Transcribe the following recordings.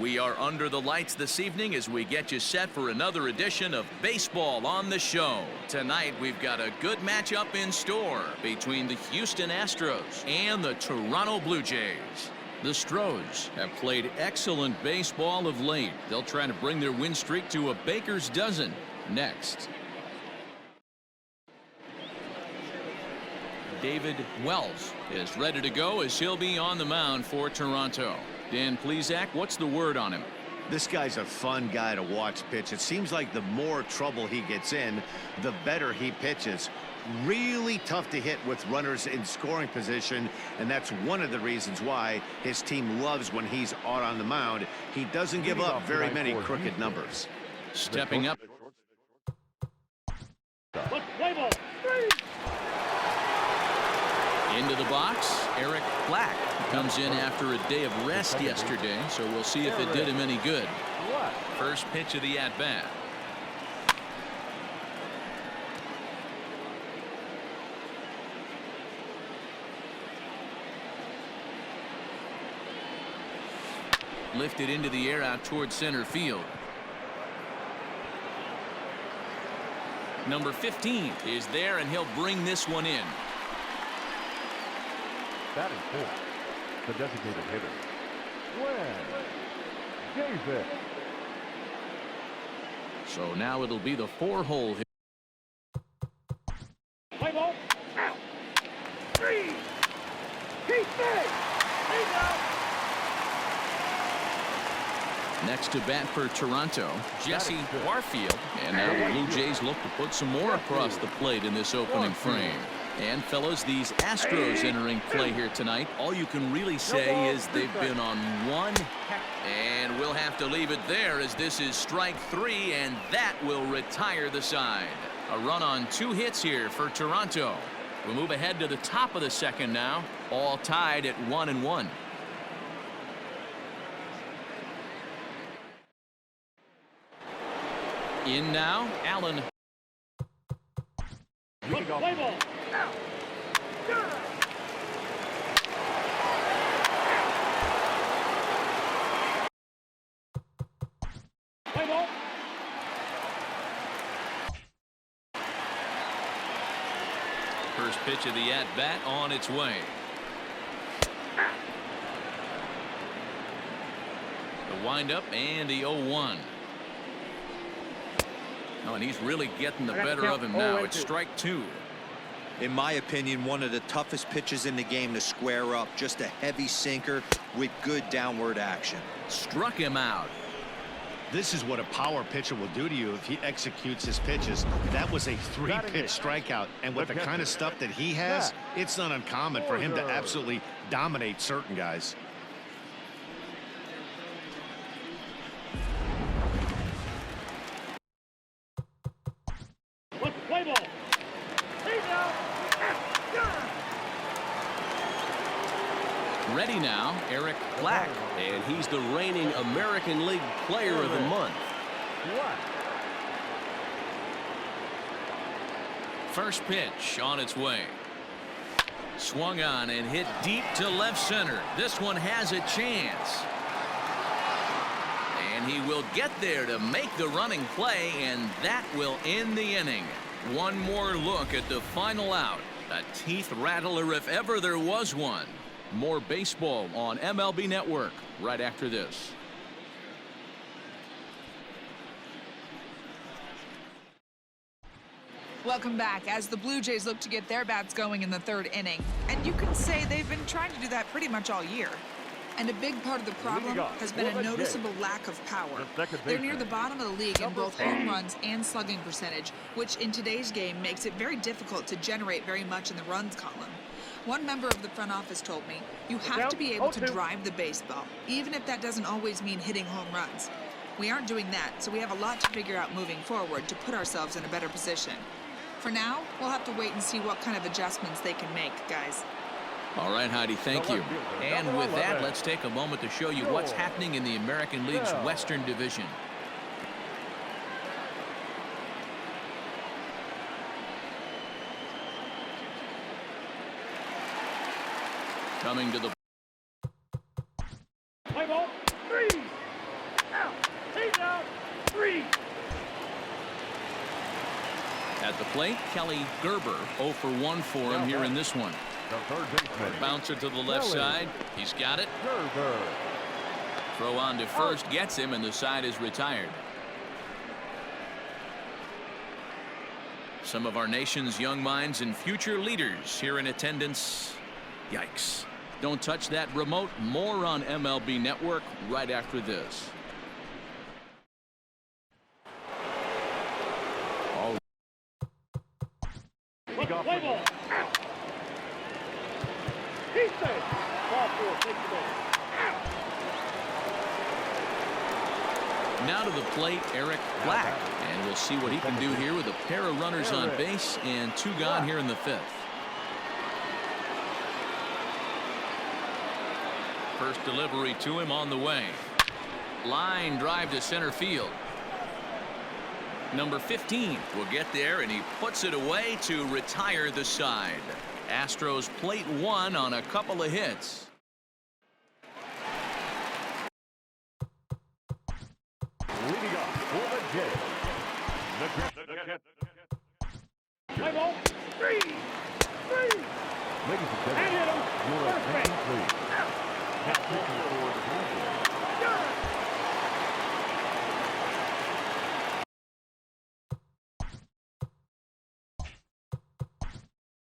We are under the lights this evening as we get you set for another edition of Baseball on the Show. Tonight we've got a good matchup in store between the Houston Astros and the Toronto Blue Jays. The Stros have played excellent baseball of late. They'll try to bring their win streak to a baker's dozen next. David Wells is ready to go as he'll be on the mound for Toronto. Dan Plesac, what's the word on him? This guy's a fun guy to watch pitch. It seems like the more trouble he gets in, the better he pitches. Really tough to hit with runners in scoring position, and that's one of the reasons why his team loves when he's out on the mound. He doesn't give up very many crooked numbers. Stepping up. Into the box, Eric Black comes in after a day of rest yesterday, so we'll see if it did him any good. First pitch of the at-bat. Lifted into the air out towards center field. Number 15 is there, and he'll bring this one in. Batting fourth, the designated hitter, David. So now it'll be the 4-hole hit. Play ball. Out. 3. Keep it. Next to bat for Toronto, Jesse Warfield. And now the Blue Jays look to put some more across the plate in this opening frame. And fellas, these Astros entering play here tonight, all you can really say is they've been on one. And we'll have to leave it there as this is strike 3, and that will retire the side. A run on 2 hits here for Toronto. We'll move ahead to the top of the second now, all tied at 1-1. In now, Allen. Play ball. Play ball. First pitch of the at-bat on its way. The windup and the 0-1. Oh, and he's really getting the better of him now. It's strike 2. In my opinion, one of the toughest pitches in the game to square up. Just a heavy sinker with good downward action. Struck him out. This is what a power pitcher will do to you if he executes his pitches. That was a 3-pitch strikeout, and with the kind of stuff that he has, it's not uncommon for him to absolutely dominate certain guys. Play ball. Ready now, Eric Black, and he's the reigning American League Player of the Month. First pitch on its way. Swung on and hit deep to left center. This one has a chance. And he will get there to make the running play, and that will end the inning. One more look at the final out. A teeth rattler if ever there was one. More baseball on MLB Network right after this. Welcome back as the Blue Jays look to get their bats going in the 3rd inning. And you can say they've been trying to do that pretty much all year. And a big part of the problem has been a noticeable lack of power. They're near the bottom of the league in both home runs and slugging percentage, which in today's game makes it very difficult to generate very much in the runs column. One member of the front office told me, you have to be able to drive the baseball, even if that doesn't always mean hitting home runs. We aren't doing that, so we have a lot to figure out moving forward to put ourselves in a better position. For now, we'll have to wait and see what kind of adjustments they can make, guys. All right, Heidi, thank you. And with that, let's take a moment to show you what's happening in the American League's Western Division. Coming to the Play ball. 3. At the plate, Kelly Gerber 0 for 1 for him here in this one. The third baseman. Bouncer to the left side. He's got it. Gerber. Throw on to first gets him, and the side is retired. Some of our nation's young minds and future leaders here in attendance. Yikes. Don't touch that remote. More on MLB Network right after this. Play ball. He's safe. Ball 4. Take the ball. Now to the plate, Eric Black. And we'll see what he can do here with a pair of runners on base and 2 gone here in the 5th. First delivery to him on the way. Line drive to center field. Number 15 will get there, and he puts it away to retire the side. Astros plate 1 on a couple of hits. Leading up for the Jays. Play ball. 3. Ladies and gentlemen, and hit him. Your attention, please. Now pitching for the Blue Jays.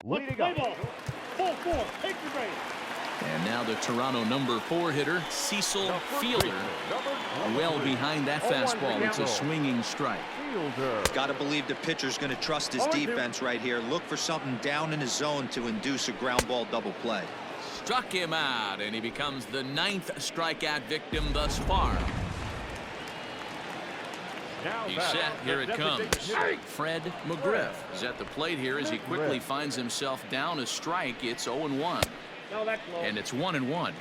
Leading up. Full 4. Take the base. And now the Toronto number 4 hitter, Cecil Fielder. Well behind that fastball. It's a swinging strike. Got to believe the pitcher's going to trust his defense right here. Look for something down in his zone to induce a ground ball double play. Struck him out, and he becomes the 9th strikeout victim thus far. He's set. Here it comes. Fred McGriff is at the plate here as he quickly finds himself down a strike. It's 0-1. And it's 1-1.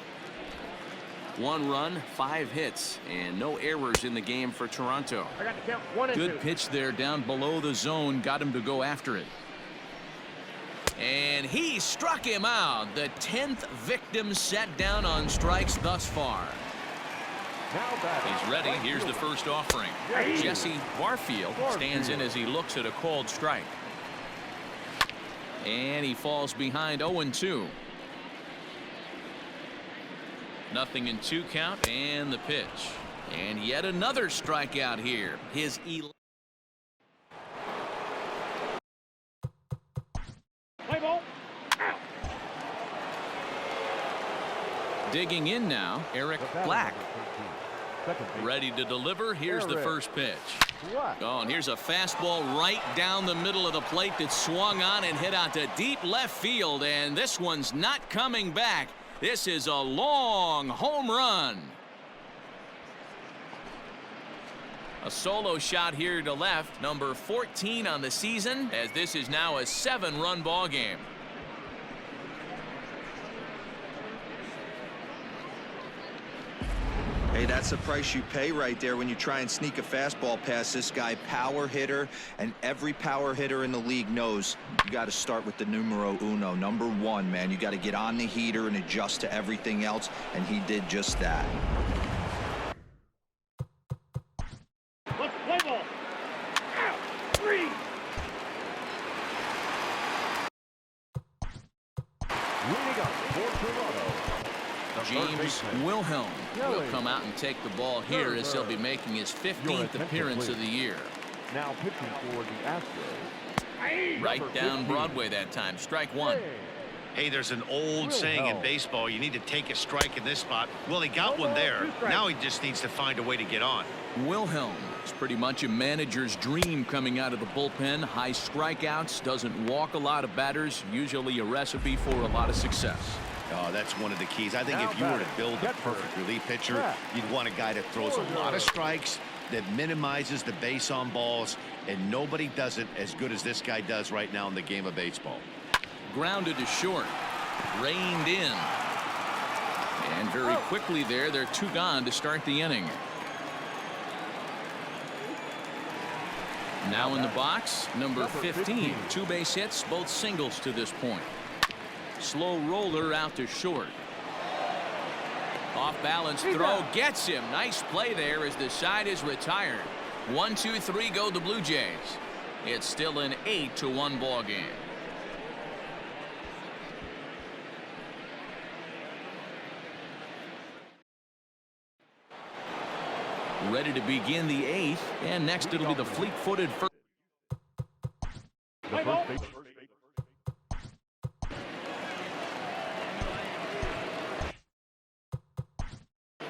1 run, 5 hits, and no errors in the game for Toronto. I got to count 1 and 2. Good pitch there down below the zone. Got him to go after it. And he struck him out. The 10th victim set down on strikes thus far. He's ready. Here's the first offering. Jesse Warfield stands in as he looks at a called strike. And he falls behind 0-2. Nothing in 2 count, and the pitch. And yet another strikeout here. His 11th. Play ball. Digging in now, Eric Black. Ready to deliver. Here's the first pitch. Oh, and here's a fastball right down the middle of the plate that swung on and hit out to deep left field. And this one's not coming back. This is a long home run. A solo shot here to left, number 14 on the season, as this is now a 7-run ball game. Hey, that's the price you pay right there when you try and sneak a fastball past this guy. Power hitter, and every power hitter in the league knows you got to start with the numero uno, number 1, man. You got to get on the heater and adjust to everything else, and he did just that. Let's play ball. 3. Leading up for Toronto. James Wilhelm will come out and take the ball here as he'll be making his 15th appearance of the year. Now pitching for the Astros. Right down Broadway that time. Strike 1. Hey, there's an old saying in baseball, you need to take a strike in this spot. Well, he got one there. Now he just needs to find a way to get on. Wilhelm is pretty much a manager's dream coming out of the bullpen. High strikeouts, doesn't walk a lot of batters, usually a recipe for a lot of success. Oh, that's one of the keys. I think if you were to build a perfect relief pitcher, you'd want a guy that throws a lot of strikes, that minimizes the base on balls, and nobody does it as good as this guy does right now in the game of baseball. Grounded to short. Reined in. And very quickly there, they're 2 gone to start the inning. Now in the box, number 15. 2 base hits, both singles to this point. Slow roller out to short. Off balance throw gets him. Nice play there as the side is retired. 1, 2, 3 go the Blue Jays. It's still an 8-1 ball game. Ready to begin the 8th, and next it'll be the fleet-footed first. The first base.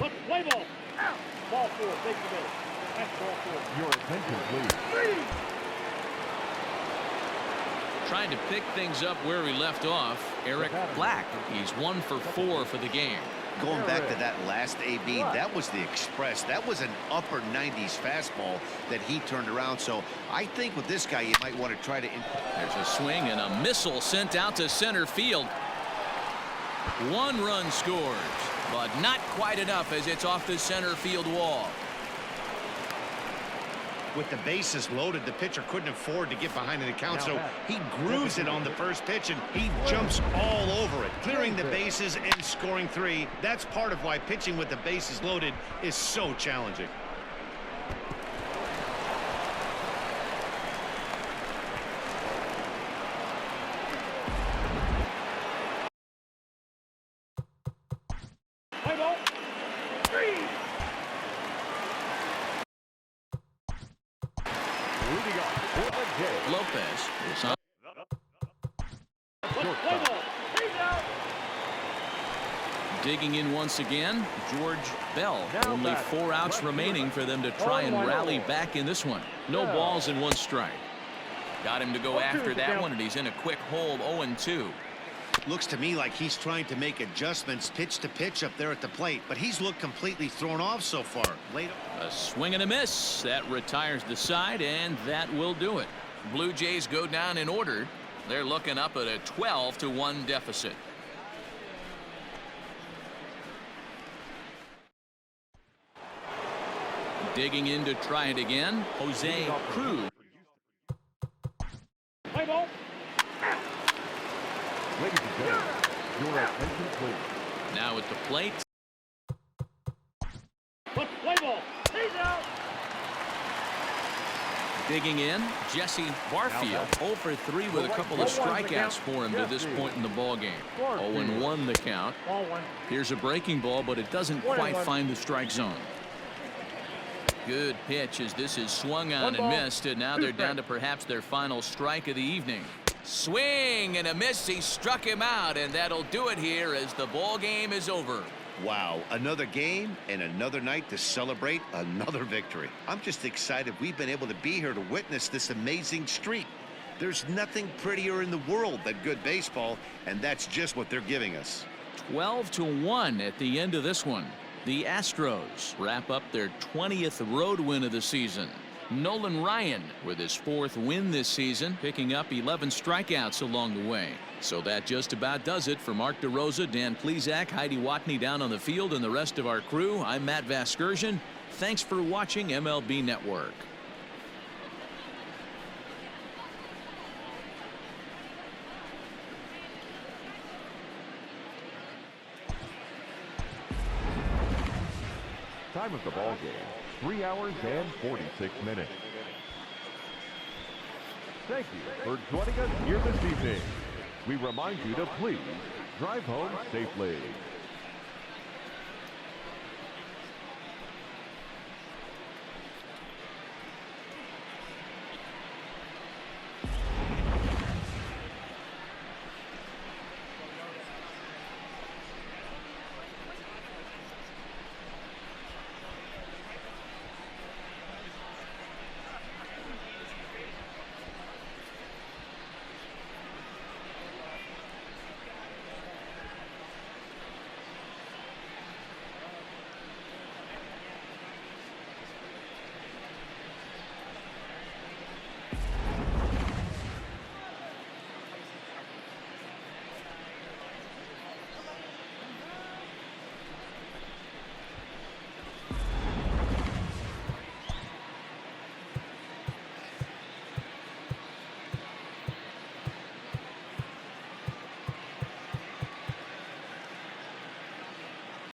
Let's play ball. Ball 4, take the base. That's ball 4. Your attention, please. Trying to pick things up where we left off, Eric Black. He's 1 for 4 for the game. Going back to that last AB, that was the express. That was an upper 90s fastball that he turned around. So I think with this guy, you might want to try to. There's a swing and a missile sent out to center field. 1 run scores, but not quite enough as it's off the center field wall. With the bases loaded, the pitcher couldn't afford to get behind in the count, so he grooves it on the first pitch, and he jumps all over it, clearing the bases and scoring 3. That's part of why pitching with the bases loaded is so challenging. Play ball. 3. Lopez is on. Let's play ball. He's out. Digging in once again, George Bell. Only 4 outs remaining for them to try and rally back in this one. No balls and 1 strike. Got him to go after that one, and he's in a quick hole, 0-2. Looks to me like he's trying to make adjustments pitch to pitch up there at the plate, but he's looked completely thrown off so far. A swing and a miss. That retires the side, and that will do it. Blue Jays go down in order. They're looking up at a 12-1 deficit. Digging in to try it again, Jose Cruz. Play ball. Ladies and gentlemen, your attention, please. Now at the plate. Let's play ball. He's out. Digging in, Jesse Barfield, 0 for 3 with a couple of strikeouts for him to this point in the ball game. 0-1 the count. Ball 1. Here's a breaking ball, but it doesn't quite find the strike zone. Good pitch as this is swung on and missed, and now they're down to perhaps their final strike of the evening. Swing and a miss. He struck him out, and that'll do it here as the ball game is over. Wow, another game and another night to celebrate another victory. I'm just excited we've been able to be here to witness this amazing streak. There's nothing prettier in the world than good baseball, and that's just what they're giving us. 12-1 at the end of this one. The Astros wrap up their 20th road win of the season. Nolan Ryan with his 4th win this season, picking up 11 strikeouts along the way. So that just about does it for Mark DeRosa, Dan Plesac, Heidi Watney down on the field, and the rest of our crew. I'm Matt Vasgersian. Thanks for watching MLB Network. Time of the ball game, 3 hours and 46 minutes. Thank you for joining us here this evening. We remind you to please drive home safely.